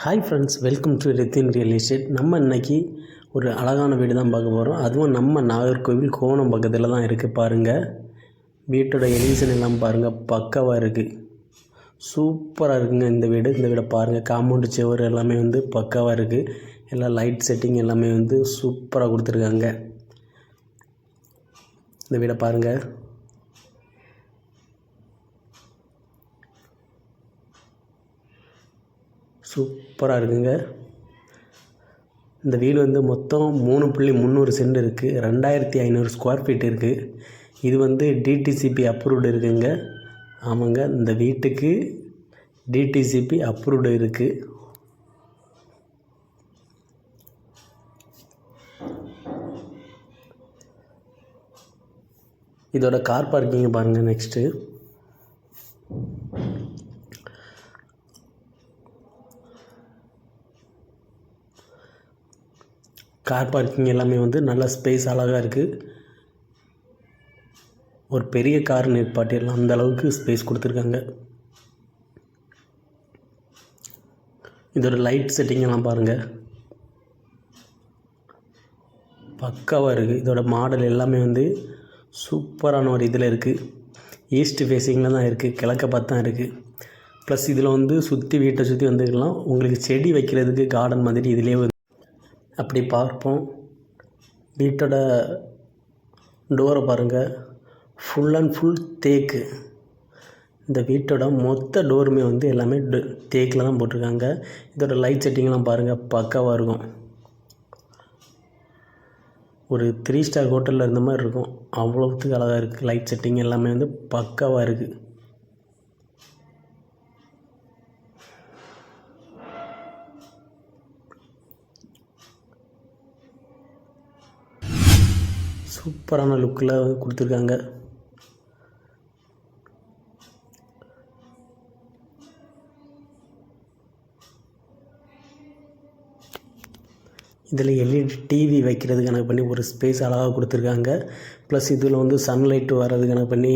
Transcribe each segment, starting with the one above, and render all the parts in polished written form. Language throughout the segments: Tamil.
Hi friends, welcome to Rithin real estate. நம்ம இன்றைக்கி ஒரு அழகான வீடு தான் பார்க்க போகிறோம். அதுவும் நம்ம நாகர்கோவில் கோவணம் பக்கத்தில் தான் இருக்குது. பாருங்கள், வீட்டோட எலிவேஷன் எல்லாம் பாருங்கள், பக்காவாக இருக்குது. சூப்பராக இருக்குங்க இந்த வீடு. இந்த வீடை பாருங்கள், காம்பவுண்டு சுவர் எல்லாமே வந்து பக்காவாக இருக்குது. எல்லாம் லைட் செட்டிங் எல்லாமே வந்து சூப்பராக கொடுத்துருக்காங்க. இந்த வீடை பாருங்கள், சூப்பராக இருக்குங்க. இந்த வீடு வந்து மொத்தம் 3.300 சென்ட் இருக்குது. 2500 ஸ்கொயர் ஃபீட் இருக்குது. இது வந்து டிடிசிபி அப்ரூவ்டு இருக்குங்க. ஆமாங்க, இந்த வீட்டுக்கு டிடிசிபி அப்ரூவ்டு இருக்குது. இதோட கார் பார்க்கிங்கை பாருங்கள். நெக்ஸ்ட்டு கார் பார்க்கிங் எல்லாமே வந்து நல்ல ஸ்பேஸ் அழகாக இருக்குது. ஒரு பெரிய கார் நிற்பாட்டிடலாம், அந்த அளவுக்கு ஸ்பேஸ் கொடுத்துருக்காங்க. இதோட லைட் செட்டிங்கெல்லாம் பாருங்கள், பக்காவாக இருக்குது. இதோட மாடல் எல்லாமே வந்து சூப்பரான ஒரு இதில் இருக்குது. ஈஸ்ட் ஃபேஸிங்கில் தான் இருக்குது, கிழக்க பார்த்து தான் இருக்குது. ப்ளஸ் இதில் வந்து சுற்றி வீட்டை சுற்றி வந்துக்கலாம். உங்களுக்கு செடி வைக்கிறதுக்கு கார்டன் மாதிரி இதிலே வந்து அப்படி பார்ப்போம். வீட்டோட டோரை பாருங்கள், ஃபுல் அண்ட் ஃபுல் தேக்கு. இந்த வீட்டோட மொத்த டோருமே வந்து எல்லாமே தேக்கில் தான் போட்டிருக்காங்க. இதோட லைட் செட்டிங்லாம் பாருங்கள், பக்காவாக இருக்கும். ஒரு 3 ஸ்டார் ஹோட்டலில் இருந்த மாதிரி இருக்கும், அவ்வளோத்துக்கு அழகாக இருக்குது. லைட் செட்டிங் எல்லாமே வந்து பக்காவாக இருக்குது. சூப்பரான லுக்கில் கொடுத்துருக்காங்க. இதில் எல்இடி டிவி வைக்கிறது கணக்கு பண்ணி ஒரு ஸ்பேஸ் அழகாக கொடுத்துருக்காங்க. ப்ளஸ் இதில் வந்து சன்லைட் வர்றது கணக்கு பண்ணி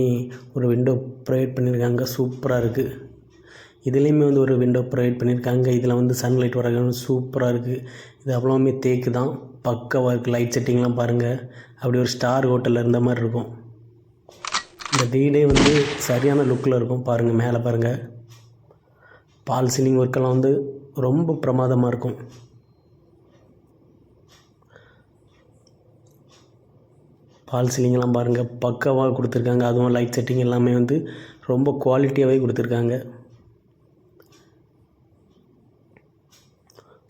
ஒரு விண்டோ ப்ரொவைட் பண்ணியிருக்காங்க. சூப்பராக இருக்குது. இதுலேயுமே வந்து ஒரு விண்டோ ப்ரொவைட் பண்ணியிருக்காங்க. இதில் வந்து சன்லைட் வர்றது சூப்பராக இருக்குது. இது அவ்வளோவுமே தேக்கு தான், பக்காவாக இருக்குது. லைட் செட்டிங்லாம் பாருங்கள், அப்படி ஒரு ஸ்டார் ஹோட்டலில் இருந்த மாதிரி இருக்கும். இந்த வீடே வந்து சரியான லுக்கில் இருக்கும். பாருங்கள், மேலே பாருங்கள், பால் சீலிங் ஒர்க்கெல்லாம் வந்து ரொம்ப பிரமாதமாக இருக்கும். பால் சீலிங்கெல்லாம் பாருங்கள், பக்காவாக கொடுத்துருக்காங்க. அதுவும் லைட் செட்டிங் எல்லாமே வந்து ரொம்ப குவாலிட்டியாகவே கொடுத்துருக்காங்க.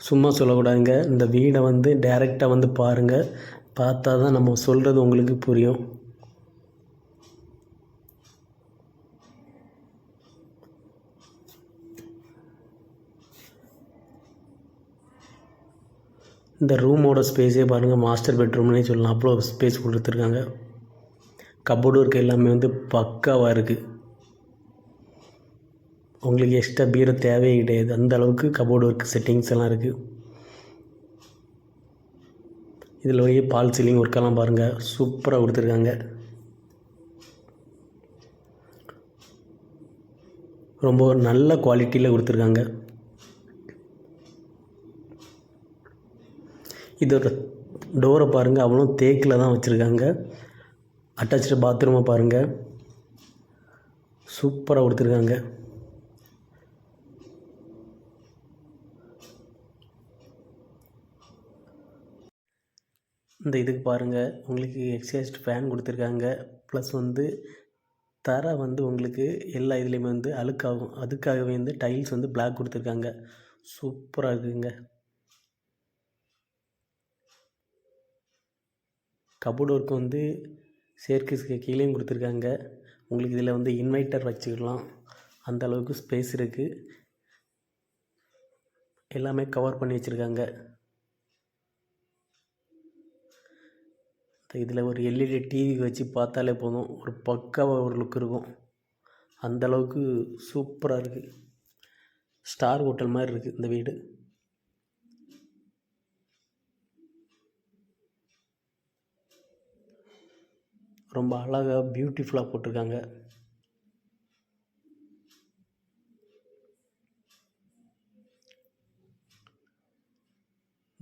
சும்மா சொல்லக்கூடாதுங்க, இந்த வீடை வந்து டைரெக்டாக வந்து பாருங்கள். பார்த்தா தான் நம்ம சொல்கிறது உங்களுக்கு புரியும். இந்த ரூமோட ஸ்பேஸே பாருங்கள், மாஸ்டர் பெட்ரூம்னே சொல்லலாம், அவ்வளோ ஸ்பேஸ் கொடுத்துருக்காங்க. கபோர்டு ஒர்க் எல்லாமே வந்து பக்காவாக இருக்குது. உங்களுக்கு எக்ஸ்ட்ரா பீரோ தேவையே கிடையாது, அந்த அளவுக்கு கபோர்டு ஒர்க் செட்டிங்ஸ் எல்லாம் இருக்குது. இதில் போய் பால் சீலிங் ஒர்க்கெல்லாம் பாருங்கள், சூப்பராக கொடுத்துருக்காங்க. ரொம்ப நல்ல குவாலிட்டியில் கொடுத்துருக்காங்க. இதோட டோரை பாருங்கள், அவ்வளோ தேக்கில் தான் வச்சுருக்காங்க. அட்டாச்சு பாத்ரூமை பாருங்கள், சூப்பராக கொடுத்துருக்காங்க. இந்த இதுக்கு பாருங்கள், உங்களுக்கு எக்ஸாஸ்ட் ஃபேன் கொடுத்துருக்காங்க. ப்ளஸ் வந்து தரை வந்து உங்களுக்கு எல்லா இதுலேயுமே வந்து அழுக்காகும், அதுக்காகவே வந்து டைல்ஸ் வந்து பிளாக் கொடுத்துருக்காங்க. சூப்பராக இருக்குதுங்க. கபோர்டு ஒர்க் வந்து சேர்க்கு கீழேயும் கொடுத்துருக்காங்க. உங்களுக்கு இதில் வந்து இன்வெர்ட்டர் வச்சுக்கலாம், அந்த அளவுக்கு ஸ்பேஸ் இருக்குது. எல்லாமே கவர் பண்ணி வச்சுருக்காங்க. இதில் ஒரு எல்இடி டிவி வச்சு பார்த்தாலே போதும், ஒரு பக்காவாக ஒரு லுக் இருக்கும். அந்தளவுக்கு சூப்பராக இருக்குது. ஸ்டார் ஹோட்டல் மாதிரி இருக்குது இந்த வீடு. ரொம்ப அழகாக பியூட்டிஃபுல்லாக போட்டிருக்காங்க.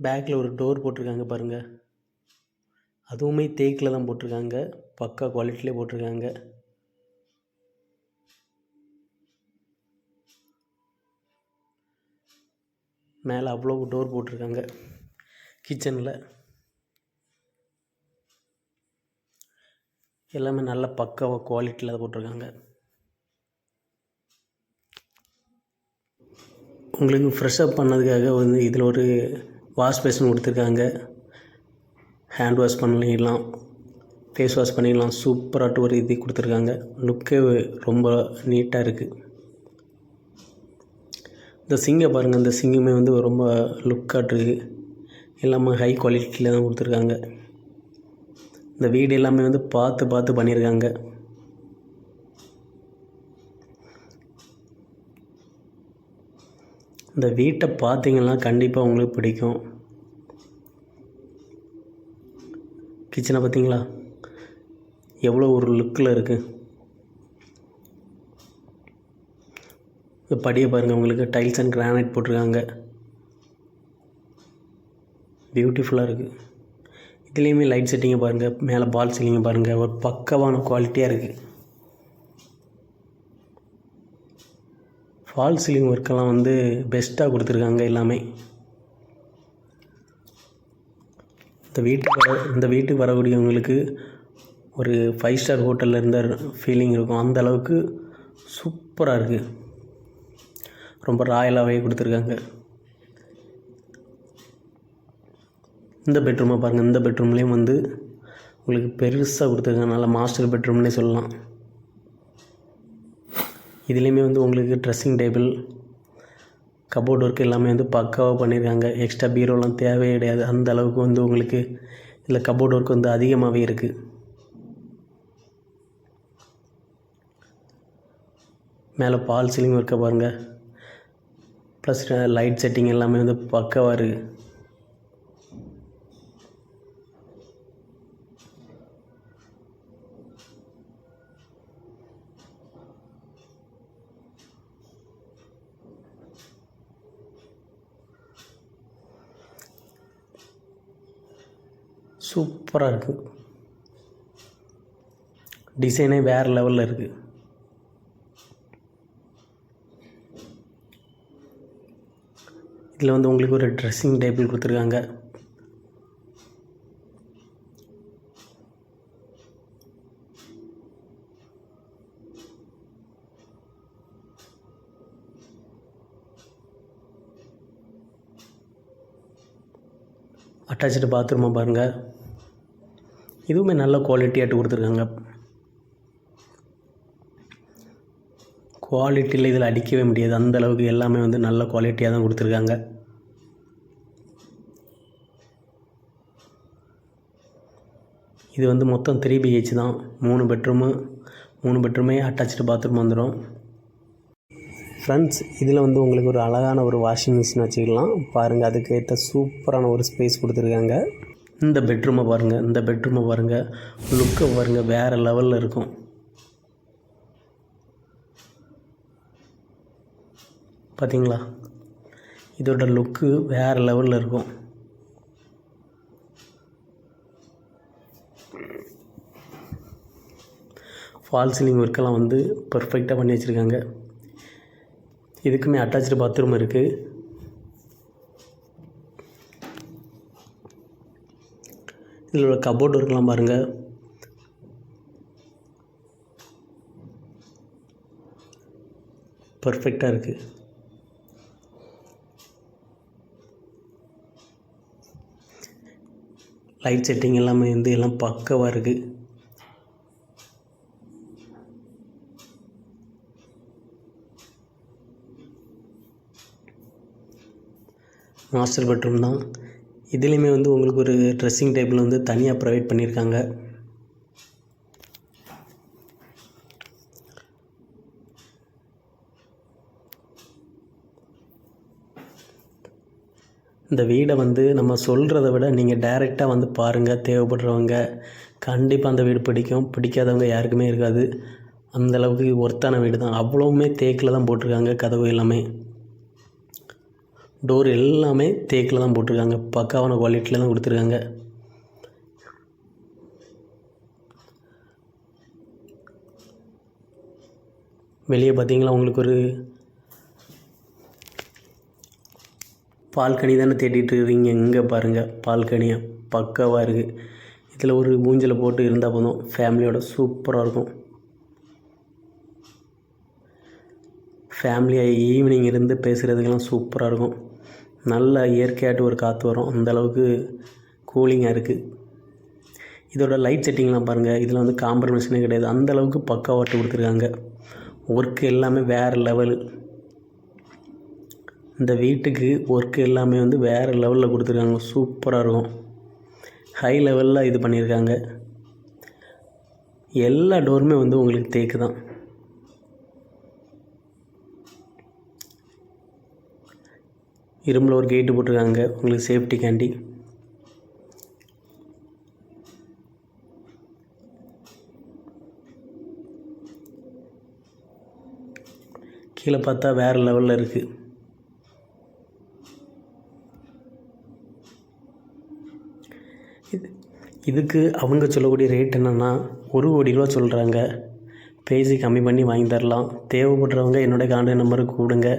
பேக்கில் ஒரு டோர் போட்டிருக்காங்க பாருங்கள், அதுவுமே தேக்கில் தான் போட்டிருக்காங்க, பக்கா குவாலிட்டிலே போட்டிருக்காங்க. மேலே அவ்வளோ டோர் போட்டிருக்காங்க. கிச்சனில் எல்லாமே நல்ல பக்காவாக குவாலிட்டியில் தான் போட்டிருக்காங்க. உங்களுக்கு ஃப்ரெஷ்அப் பண்ணதுக்காக வந்து இதில் ஒரு வாஷ் பேஷன் கொடுத்துருக்காங்க. ஹேண்ட் வாஷ் பண்ணிக்கலாம், ஃபேஸ் வாஷ் பண்ணிக்கலாம். சூப்பராகிட்டு ஒரு இது கொடுத்துருக்காங்க. லுக்கே ரொம்ப நீட்டாக இருக்குது. இந்த சிங்கை பாருங்கள், இந்த சிங்குமே வந்து ரொம்ப லுக்காகிட்ருக்கு. எல்லாமே ஹை குவாலிட்டியில் தான் கொடுத்துருக்காங்க. இந்த வீடு எல்லாமே வந்து பார்த்து பண்ணியிருக்காங்க. இந்த வீட்டை பார்த்தீங்கன்னா கண்டிப்பாக உங்களுக்கு பிடிக்கும். கிச்சனை பார்த்தீங்களா எவ்வளோ ஒரு லுக்கில் இருக்குது. இந்த படியை பாருங்கள், உங்களுக்கு டைல்ஸ் அண்ட் கிரானைட் போட்டிருக்காங்க. பியூட்டிஃபுல்லாக இருக்குது. இதுலேயுமே லைட் செட்டிங்கை பாருங்கள், மேலே பால் சீலிங்கை பாருங்கள், ஒரு பக்கவான குவாலிட்டியாக இருக்குது. ஃபால் சீலிங் ஒர்க்கெல்லாம் வந்து பெஸ்ட்டாக கொடுத்துருக்காங்க எல்லாமே. இந்த வீட்டுக்கு வரக்கூடியவங்களுக்கு ஒரு 5 ஸ்டார் ஹோட்டலில் இருந்த ஃபீலிங் இருக்கும். அந்த அளவுக்கு சூப்பராக இருக்குது. ரொம்ப ராயலாகவே கொடுத்துருக்காங்க. இந்த பெட்ரூமை பாருங்கள், இந்த பெட்ரூம்லேயும் வந்து உங்களுக்கு பெருசாக கொடுத்துருக்காங்க. நல்லா மாஸ்டர் பெட்ரூம்னே சொல்லலாம். இதுலேயுமே வந்து உங்களுக்கு ட்ரெஸ்ஸிங் டேபிள், கபோர்ட் ஒர்க் எல்லாமே வந்து பக்காவாக பண்ணியிருக்காங்க. எக்ஸ்ட்ரா பீரோலாம் தேவையே கிடையாது. அந்த அளவுக்கு வந்து உங்களுக்கு இதில் கபோர்ட் ஒர்க் வந்து அதிகமாகவே இருக்குது. மேலே பால் சீலிங் ஒர்க்கை பாருங்கள், ப்ளஸ் லைட் செட்டிங் எல்லாமே வந்து பக்காவாக இருக்குது. சூப்பராக இருக்குது. டிசைனே வேறு லெவலில் இருக்குது. இதில் வந்து உங்களுக்கு ஒரு ட்ரெஸ்ஸிங் டேபிள் கொடுத்துருக்காங்க. அட்டாச்சு பாத்ரூமை பாருங்கள், இதுவுமே நல்ல குவாலிட்டியாகிட்டு கொடுத்துருக்காங்க. குவாலிட்டியில் இதில் அடிக்கவே முடியாது. அந்தளவுக்கு எல்லாமே வந்து நல்ல குவாலிட்டியாக தான் கொடுத்துருக்காங்க. இது வந்து மொத்தம் 3 BH தான். 3 பெட்ரூமே அட்டாச்சு பாத்ரூம் வந்துடும். ஃப்ரெண்ட்ஸ், இதில் வந்து உங்களுக்கு ஒரு அழகான ஒரு வாஷிங் மிஷின் வச்சுக்கலாம். பாருங்கள், அதுக்கேற்ற சூப்பரான ஒரு ஸ்பேஸ் கொடுத்துருக்காங்க. இந்த பெட்ரூமை பாருங்கள், லுக்கை பாருங்கள், வேறு லெவலில் இருக்கும். பார்த்தீங்களா, இதோட லுக்கு வேறு லெவலில் இருக்கும். ஃபால் சீலிங் ஒர்க்கெல்லாம் வந்து பர்ஃபெக்டாக பண்ணி வச்சுருக்காங்க. இதுக்குமே அட்டாச்சு பாத்ரூம் இருக்குது. இதில் உள்ள கபோர்ட் ஒர்க்கெலாம் பாருங்கள், பர்ஃபெக்டாக இருக்குது. லைட் செட்டிங் எல்லாமே வந்து எல்லாம் பக்காவாக இருக்குது. மாஸ்டர் பெட்ரூம் தான். இதுலேயுமே வந்து உங்களுக்கு ஒரு ட்ரெஸ்ஸிங் டேபிள் வந்து தனியாக ப்ரொவைட் பண்ணியிருக்காங்க. இந்த வீடை வந்து நம்ம சொல்கிறத விட நீங்கள் டைரெக்டாக வந்து பாருங்கள். தேவைப்படுறவங்க கண்டிப்பாக அந்த வீடு பிடிக்கும். பிடிக்காதவங்க யாருக்குமே இருக்காது. அந்தளவுக்கு ஒர்த்தான வீடு தான். அவ்வளோவுமே தேக்கில் தான் போட்டிருக்காங்க கதவு எல்லாமே. டோர் எல்லாமே தேக்கில் தான் போட்டிருக்காங்க. பக்காவான குவாலிட்டியில் தான் கொடுத்துருக்காங்க. வெளியே பார்த்தீங்களா உங்களுக்கு ஒரு பால்கனி தானே தேடிட்டு இருக்கிறீங்க. இங்கே பாருங்கள், பால்கனியாக பக்காவாக இருக்குது. இதில் ஒரு ஊஞ்சலை போட்டு இருந்தால் போதும், ஃபேமிலியோட சூப்பராக இருக்கும். ஃபேமிலியாக ஈவினிங் இருந்து பேசுகிறதுக்கெல்லாம் சூப்பராக இருக்கும். நல்ல இயற்கையாட்டு ஒரு காற்று வரும், அந்தளவுக்கு கூலிங்காக இருக்குது. இதோட லைட் செட்டிங்லாம் பாருங்கள், இதில் வந்து காம்ப்ரமைஸே கிடையாது. அந்தளவுக்கு பக்காவாட்டு கொடுத்துருக்காங்க. ஒர்க்கு எல்லாமே வேறு லெவலு. இந்த வீட்டுக்கு ஒர்க்கு எல்லாமே வந்து வேறு லெவலில் கொடுத்துருக்காங்க. சூப்பராக இருக்கும். ஹை லெவலில் இது பண்ணியிருக்காங்க. எல்லா டோருமே வந்து உங்களுக்கு தேக்கு தான். இரும்பில் ஒரு கேட்டு போட்டிருக்காங்க உங்களுக்கு சேஃப்டிக்காண்டி. கீழே பார்த்தா வேறு லெவலில் இருக்குது. இதுக்கு அவங்க சொல்லக்கூடிய ரேட் என்னென்னா 1 கோடி ரூபா சொல்கிறாங்க. பேசி கம்மி பண்ணி வாங்கி தரலாம். தேவைப்படுறவங்க என்னோடய கான்டாக்ட் நம்பருக்கு கூடுங்க.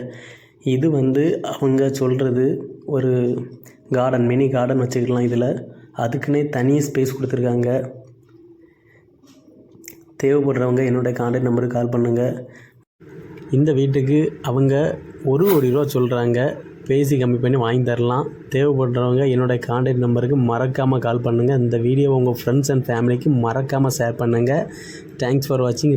இது வந்து அவங்க சொல்கிறது ஒரு கார்டன், மினி கார்டன் வச்சுக்கலாம். இதில் அதுக்குன்னே தனி ஸ்பேஸ் கொடுத்துருக்காங்க. தேவைப்படுறவங்க என்னோடய கான்டாக்ட் நம்பருக்கு கால் பண்ணுங்கள். இந்த வீட்டுக்கு அவங்க 1 கோடி ரூபா சொல்கிறாங்க. பேசி கம்மி பண்ணி வாங்கி தரலாம். தேவைப்படுறவங்க என்னோடய கான்டாக்ட் நம்பருக்கு மறக்காமல் கால் பண்ணுங்கள். இந்த வீடியோவை உங்கள் ஃப்ரெண்ட்ஸ் அண்ட் ஃபேமிலிக்கு மறக்காமல் ஷேர் பண்ணுங்கள். தேங்க்ஸ் ஃபார் வாட்சிங்.